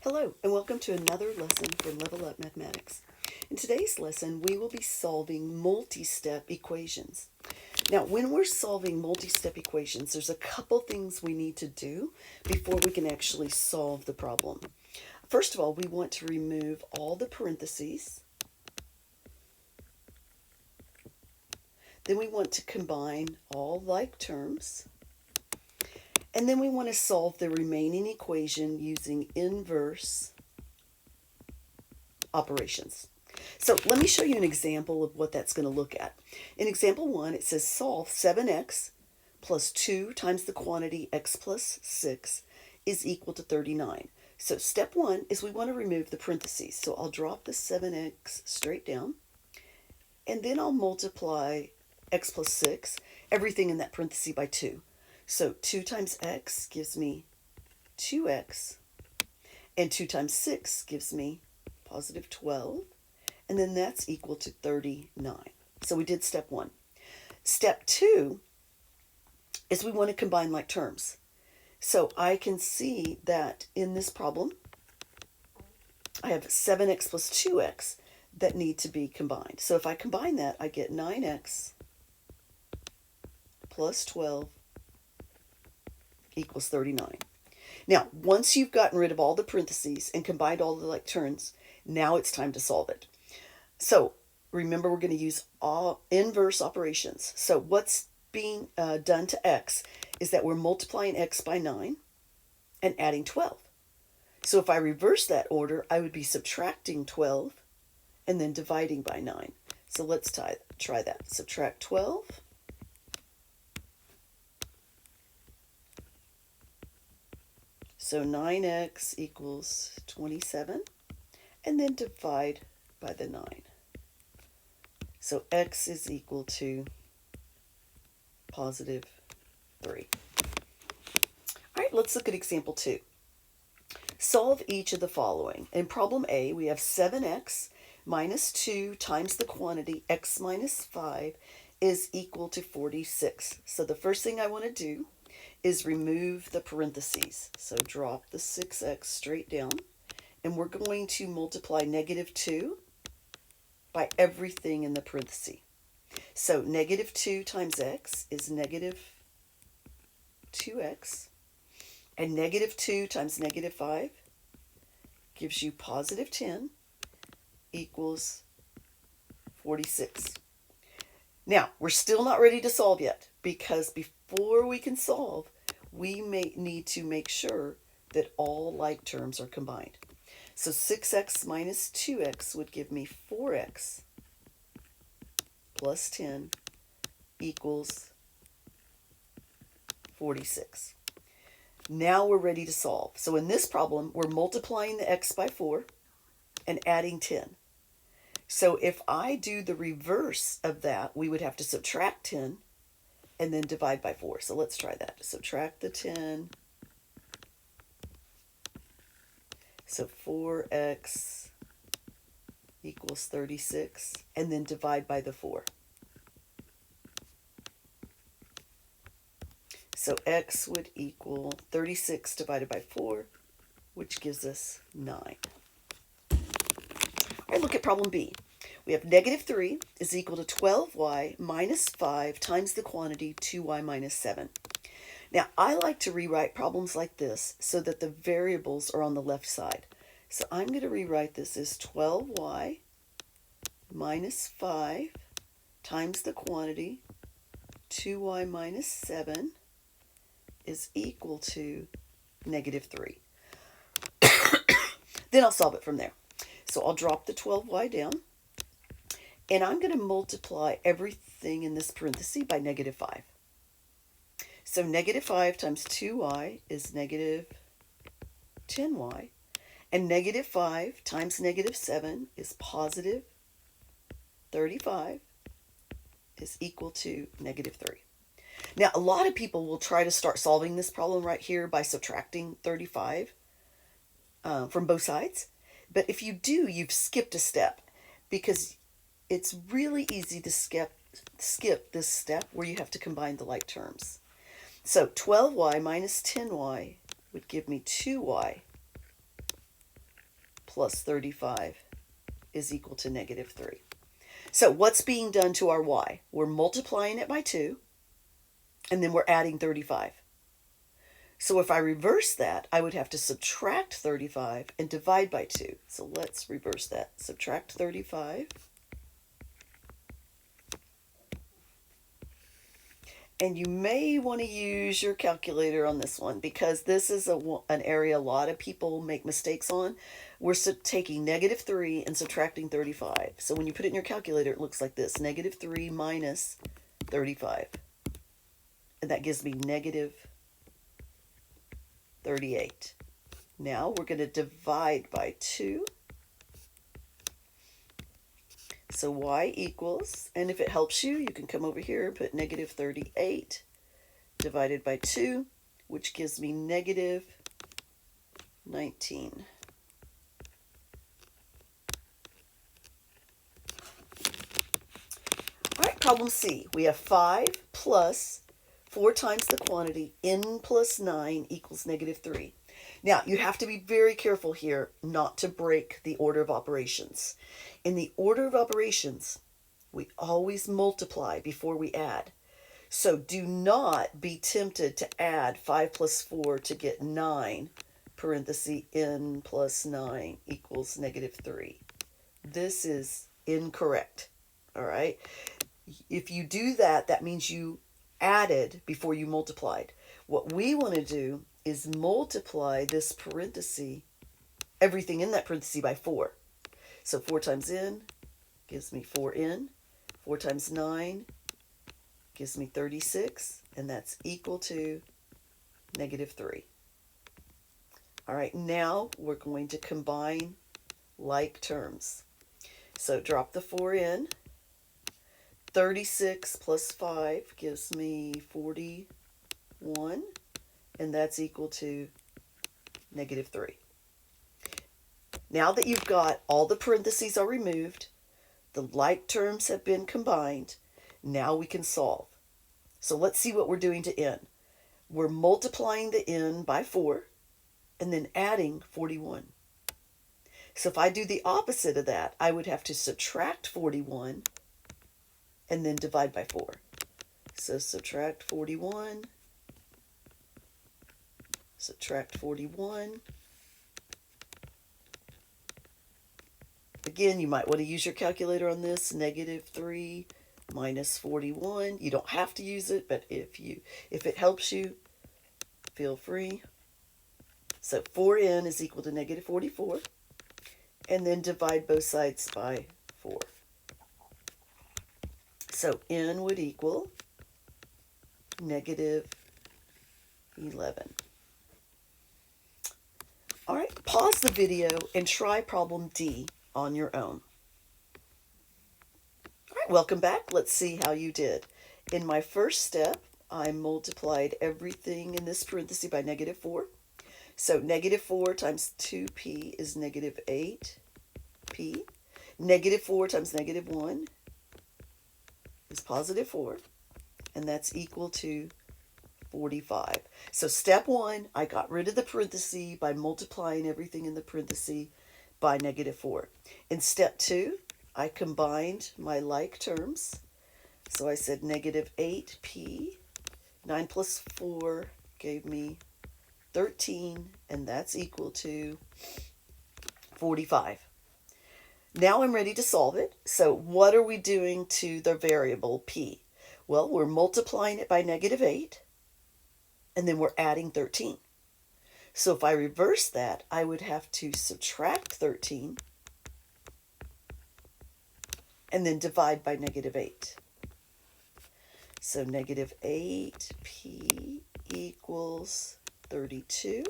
Hello, and welcome to another lesson from Level Up Mathematics. In today's lesson, we will be solving multi-step equations. Now, when we're solving multi-step equations, there's a couple things we need to do before we can actually solve the problem. First of all, we want to remove all the parentheses. Then we want to combine all like terms. And then we want to solve the remaining equation using inverse operations. So let me show you an example of what that's going to look at. In example 1, it says solve 7x plus 2 times the quantity x plus 6 is equal to 39. So step 1 is we want to remove the parentheses. So I'll drop the 7x straight down, and then I'll multiply x plus 6, everything in that parenthesis, by 2. So 2 times x gives me 2x, and 2 times 6 gives me positive 12, and then that's equal to 39. So we did step 1. Step 2 is we want to combine like terms. So I can see that in this problem, I have 7x plus 2x that need to be combined. So if I combine that, I get 9x plus 12 equals 39. Now, once you've gotten rid of all the parentheses and combined all the like terms, now it's time to solve it. So remember, we're going to use all inverse operations. So what's being done to x is that we're multiplying x by 9 and adding 12. So if I reverse that order, I would be subtracting 12 and then dividing by 9. So let's try that. Subtract 12. So 9x equals 27, and then divide by the 9. So x is equal to positive 3. All right, let's look at example 2. Solve each of the following. In problem A, we have 7x minus 2 times the quantity x minus 5 is equal to 46. So the first thing I want to do is remove the parentheses. So drop the 6x straight down, and we're going to multiply negative 2 by everything in the parenthesis. So negative 2 times x is negative 2x, and negative 2 times negative 5 gives you positive 10 equals 46. Now, we're still not ready to solve yet, because before we can solve, we may need to make sure that all like terms are combined. So 6x minus 2x would give me 4x plus 10 equals 46. Now we're ready to solve. So in this problem, we're multiplying the x by 4 and adding 10. So if I do the reverse of that, we would have to subtract 10 and then divide by 4. So let's try that. Subtract the 10. So 4x equals 36, and then divide by the 4. So x would equal 36 divided by 4, which gives us 9. All right, look at problem B. We have negative 3 is equal to 12y minus 5 times the quantity 2y minus 7. Now, I like to rewrite problems like this so that the variables are on the left side. So I'm going to rewrite this as 12y minus 5 times the quantity 2y minus 7 is equal to negative 3. Then I'll solve it from there. So I'll drop the 12y down, and I'm going to multiply everything in this parenthesis by negative 5. So negative 5 times 2y is negative 10y, and negative 5 times negative 7 is positive 35 is equal to negative 3. Now, a lot of people will try to start solving this problem right here by subtracting 35 from both sides. But if you do, you've skipped a step, because it's really easy to skip this step where you have to combine the like terms. So 12y minus 10y would give me 2y plus 35 is equal to negative 3. So what's being done to our y? We're multiplying it by 2, and then we're adding 35. So if I reverse that, I would have to subtract 35 and divide by 2. So let's reverse that. Subtract 35. And you may want to use your calculator on this one because this is an area a lot of people make mistakes on. We're taking negative 3 and subtracting 35. So when you put it in your calculator, it looks like this. Negative 3 minus 35. And that gives me negative 38. Now we're going to divide by 2. So y equals, and if it helps you, you can come over here and put negative 38 divided by 2, which gives me negative 19. All right, problem C. We have 5 plus 4 times the quantity, n plus 9 equals negative 3. Now, you have to be very careful here not to break the order of operations. In the order of operations, we always multiply before we add. So do not be tempted to add 5 plus 4 to get 9, parenthesis, n plus 9 equals negative 3. This is incorrect, all right? If you do that, that means you added before you multiplied. What we want to do is multiply this parenthesis, everything in that parenthesis, by 4. So 4 times n gives me 4n. 4 times 9 gives me 36, and that's equal to negative 3. All right, now we're going to combine like terms. So drop the 4n. 36 plus 5 gives me 41, and that's equal to negative 3. Now that you've got all the parentheses are removed, the like terms have been combined, now we can solve. So let's see what we're doing to n. We're multiplying the n by 4 and then adding 41. So if I do the opposite of that, I would have to subtract 41 and then divide by 4. So subtract 41, subtract 41. Again, you might want to use your calculator on this. Negative 3 minus 41. You don't have to use it, but if it helps you, feel free. So 4n is equal to negative 44. And then divide both sides by 4. So n would equal negative 11. All right, pause the video and try problem D on your own. All right, welcome back. Let's see how you did. In my first step, I multiplied everything in this parenthesis by negative 4. So negative 4 times 2p is negative 8p. Negative 4 times negative 1 is positive 4, and that's equal to 45. So step 1, I got rid of the parenthesis by multiplying everything in the parenthesis by negative 4. In step 2, I combined my like terms. So I said negative 8p, 9 plus 4 gave me 13, and that's equal to 45. Now I'm ready to solve it. So what are we doing to the variable p? Well, we're multiplying it by negative 8, and then we're adding 13. So if I reverse that, I would have to subtract 13 and then divide by negative 8. So negative 8p equals 32.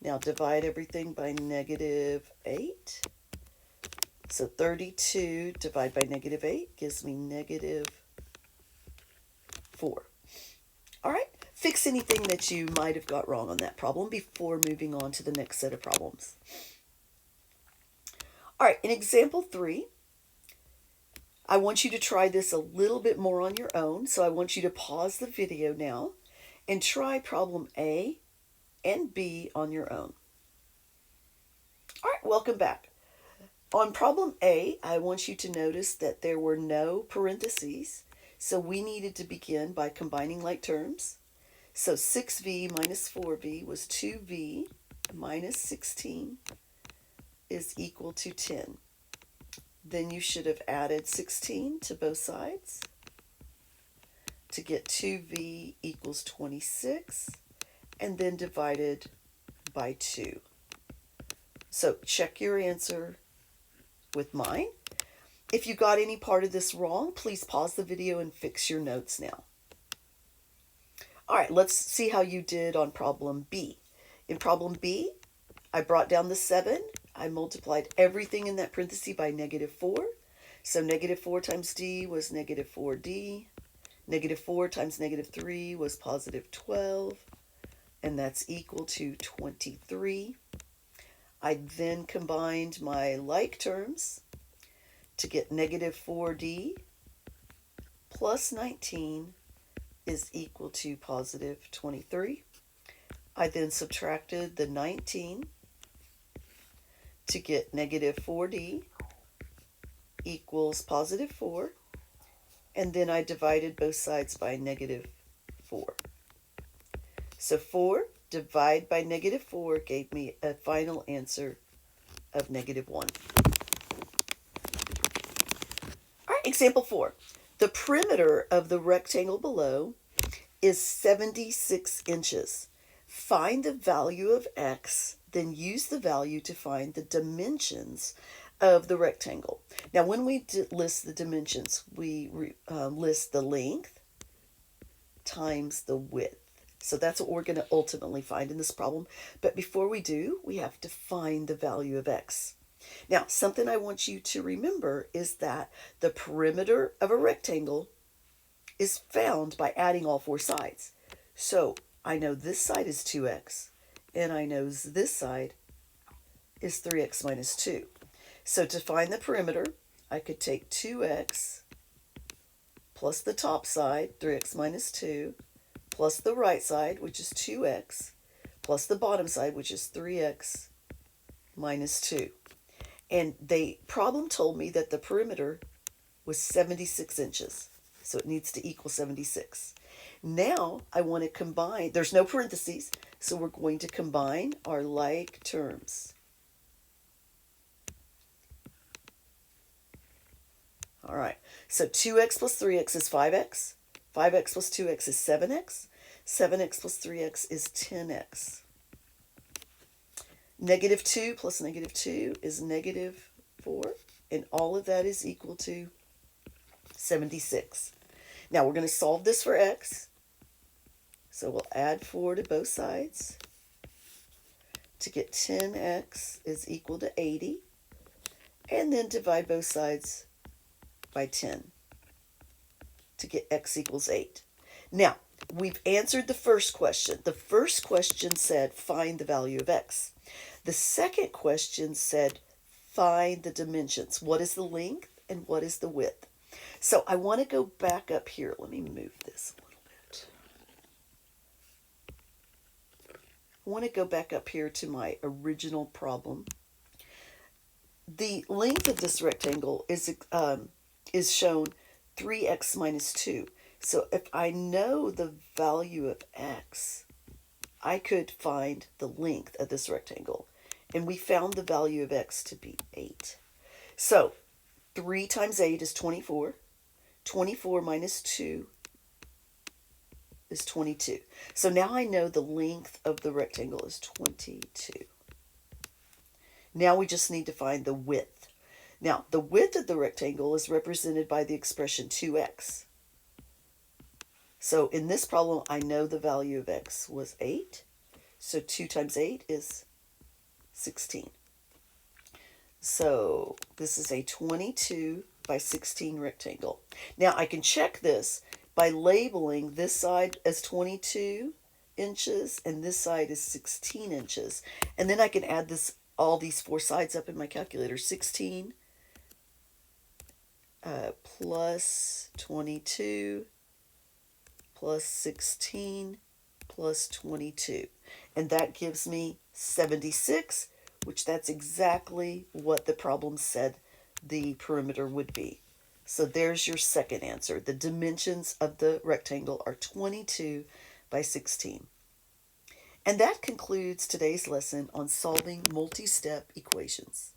Now divide everything by negative 8. So 32 divided by negative 8 gives me negative 4. All right, fix anything that you might have got wrong on that problem before moving on to the next set of problems. All right, in example 3, I want you to try this a little bit more on your own. So I want you to pause the video now and try problem A and B on your own. All right, welcome back. On problem A, I want you to notice that there were no parentheses, so we needed to begin by combining like terms. So 6v minus 4v was 2v minus 16 is equal to 10. Then you should have added 16 to both sides to get 2v equals 26, and then divided by 2. So check your answer with mine. If you got any part of this wrong, please pause the video and fix your notes now. All right, let's see how you did on problem B. In problem B, I brought down the 7. I multiplied everything in that parenthesis by -4. So -4 times d was -4d. -4 times -3 was +12. And that's equal to 23. I then combined my like terms to get -4d plus 19 is equal to +23. I then subtracted the 19 to get -4d equals +4, and then I divided both sides by -4. So 4 divided by -4 gave me a final answer of -1. All right, example 4. The perimeter of the rectangle below is 76 inches. Find the value of x, then use the value to find the dimensions of the rectangle. Now, when we list the dimensions, we list the length times the width. So that's what we're going to ultimately find in this problem. But before we do, we have to find the value of x. Now, something I want you to remember is that the perimeter of a rectangle is found by adding all four sides. So I know this side is 2x, and I know this side is 3x minus 2. So to find the perimeter, I could take 2x plus the top side, 3x minus 2, plus the right side, which is 2x, plus the bottom side, which is 3x minus 2. And the problem told me that the perimeter was 76 inches. So it needs to equal 76. Now I want to combine, there's no parentheses, so we're going to combine our like terms. All right, so 2x plus 3x is 5x. 5x plus 2x is 7x. 7x plus 3x is 10x. -2 plus -2 is -4, and all of that is equal to 76. Now we're going to solve this for x. So we'll add 4 to both sides to get 10x is equal to 80, and then divide both sides by 10 to get x equals 8. Now, we've answered the first question. The first question said find the value of x. The second question said find the dimensions. What is the length and what is the width? So I want to go back up here. Let me move this a little bit. I want to go back up here to my original problem. The length of this rectangle is shown 3x minus 2. So if I know the value of x, I could find the length of this rectangle. And we found the value of x to be 8. So 3 times 8 is 24. 24 minus 2 is 22. So now I know the length of the rectangle is 22. Now we just need to find the width. Now, the width of the rectangle is represented by the expression 2x. So in this problem, I know the value of x was 8. So 2 times 8 is 16. So this is a 22 by 16 rectangle. Now I can check this by labeling this side as 22 inches and this side is 16 inches. And then I can add all these four sides up in my calculator. 16 plus 22 plus 16 plus 22. And that gives me 76, which that's exactly what the problem said the perimeter would be. So there's your second answer. The dimensions of the rectangle are 22 by 16. And that concludes today's lesson on solving multi-step equations.